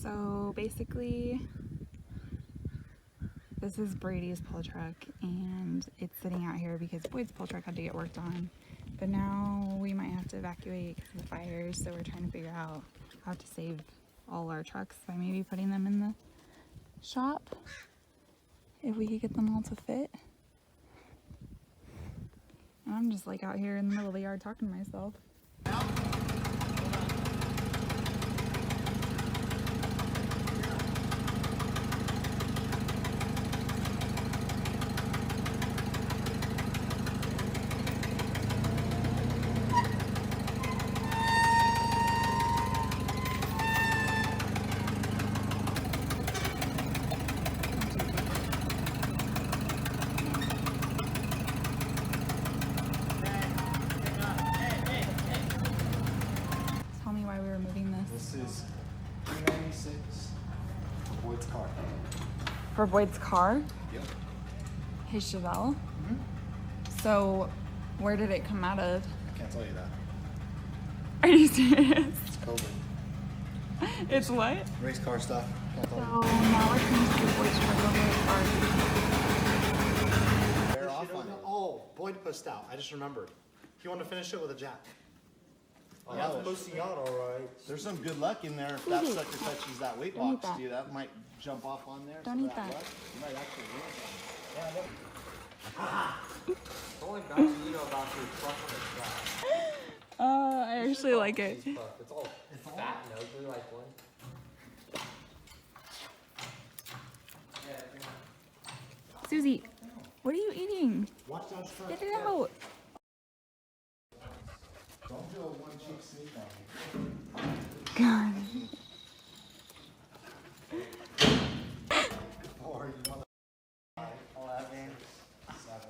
So basically, this is Brady's pull truck, and it's sitting out here because Boyd's pull truck had to get worked on. But now we might have to evacuate because of the fires, so we're trying to figure out how to save all our trucks by maybe putting them in the shop if we could get them all to fit. And I'm just like out here in the middle of the yard talking to myself. This is 396 for Boyd's car. For Boyd's car? Yep. His Chevelle? So, where did it come out of? I can't tell you that. Are you serious? It's COVID. It's what? Race car stuff. Can't tell So, you. now we're trying to do Boyd's truck over at They're off on it. Oh, Boyd pushed out. I just remembered. He wanted to finish it with a jack. Oh, yeah, pushing out all right. there's some good luck in there. If that sucker touches that weight Don't eat box, that. dude, that might jump off on there. Don't so eat that. luck, you might actually win something. The only bad thing you know about your truck on the track. I actually like it. It's all fat and ugly like one. Susie, what are you eating? Watch that truck. Get it out. Don't do a one cheek sneak on me. God. Or you mother 11, 7.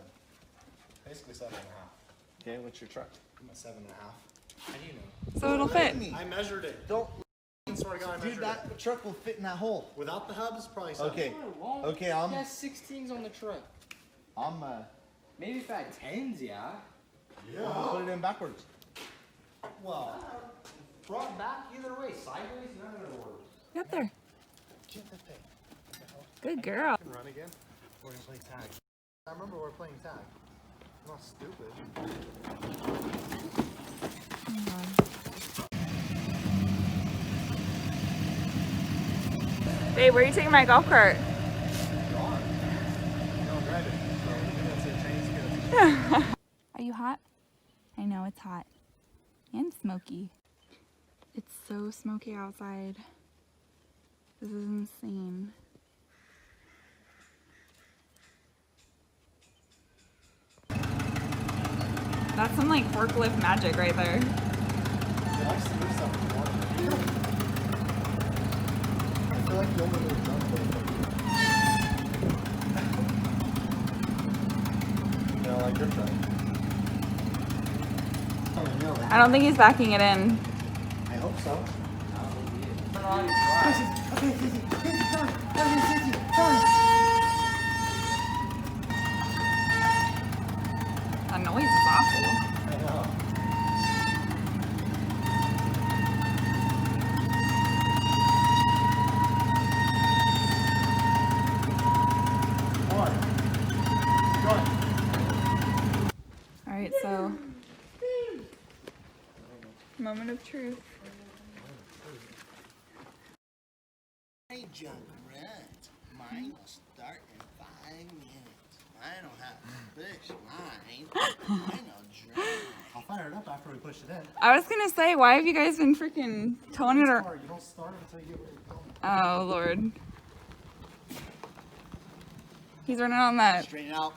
Basically 7.5. Okay, what's your truck? I'm at 7.5. How do you know? So it'll fit. I measured it. Don't. Swear to God, I Dude, measured that it. truck will fit in that hole. Without the hubs, probably 7. Okay. Okay, It has 16s on the truck. I'm Maybe if I had 10s, yeah. I'll put it in backwards. Well, front, back, either way. Sideways, none of it works. Get up there. Get the thing. Good girl. Can run again. We're gonna play tag. I remember we're playing tag. I'm not stupid. Babe, where are you taking my golf cart? Are you hot? I know it's hot. And smoky. It's so smoky outside. This is insane. That's some like forklift magic right there. I feel like the only little jump you know, like your truck. I don't think he's backing it in. I hope so. That noise is awful. I know. Alright, so moment of truth. Hey, John Grant, mine will start in 5 minutes. I don't have to push mine. Mine will drive. I'll fire it up after we push it in. I was gonna say, why have you guys been freaking towing it or You don't start it until you get what you're going. oh Lord. He's running on that. Straighten out.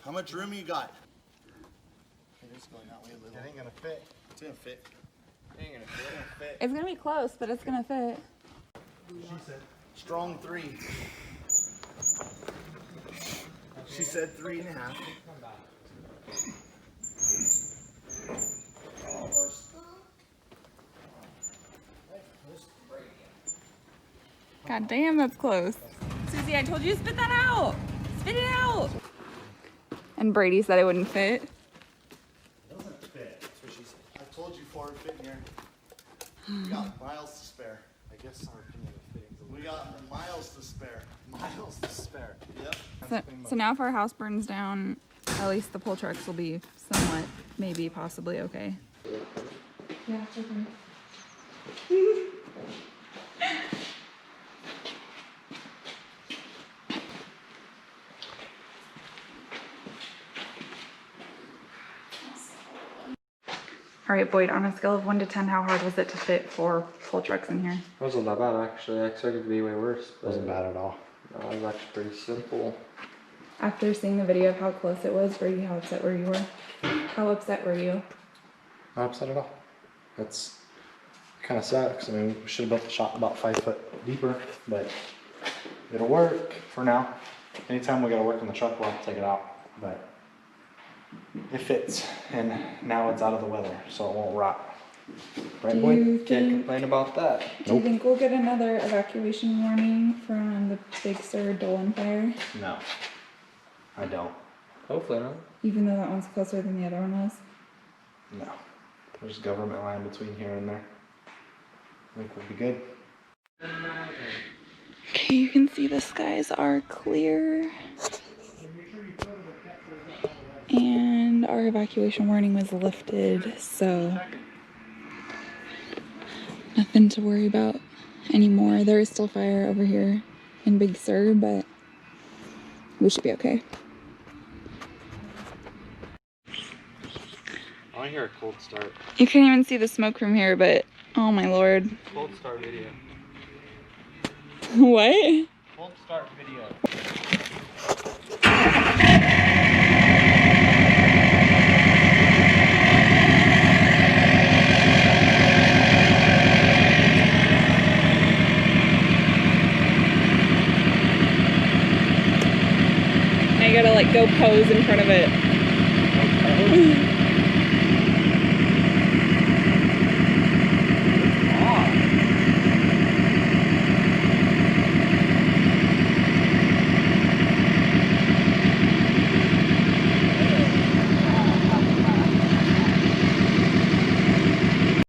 How much room you got? It is going that way a little. It ain't gonna fit. It's gonna fit. It ain't gonna fit. It's gonna be close, but it's gonna fit. She said. Strong 3. She said 3.5. God damn, that's close. Susie, I told you to spit that out. Spit it out! And Brady said it wouldn't fit. It doesn't fit. That's what she said. I told you for it fit in here. We got miles to spare. I guess our opinion of fittings a We got miles to spare. miles to spare. Yep. So now if our house burns down, at least the pull trucks will be somewhat, maybe, possibly okay. Yeah, it's okay. All right, Boyd, on a scale of 1 to 10, how hard was it to fit 4 pull trucks in here? It wasn't that bad actually. I expected it to be way worse. It wasn't bad at all. No, it was actually pretty simple. After seeing the video of how close it was, Brady, how upset were you? How upset were you? Not upset at all. That's kind of sucks. I mean, we should have built the shop about 5 foot deeper, but it'll work for now. Anytime we gotta work on the truck, we'll have to take it out. But it fits, and now it's out of the weather, so it won't rot. Right, Do Boyd? you Can't think, complain about that. do you think we'll get another evacuation warning from the Big Sur Dolan fire? No, I don't. Hopefully not. Even though that one's closer than the other one was? No. There's government line between here and there. I think we'll be good. Okay, you can see the skies are clear. And our evacuation warning was lifted, so nothing to worry about anymore. There is still fire over here in Big Sur, but we should be okay. I want to hear a cold start. You can't even see the smoke from here, but oh my lord. Cold start video. What? Cold start video. Now you gotta like go pose in front of it.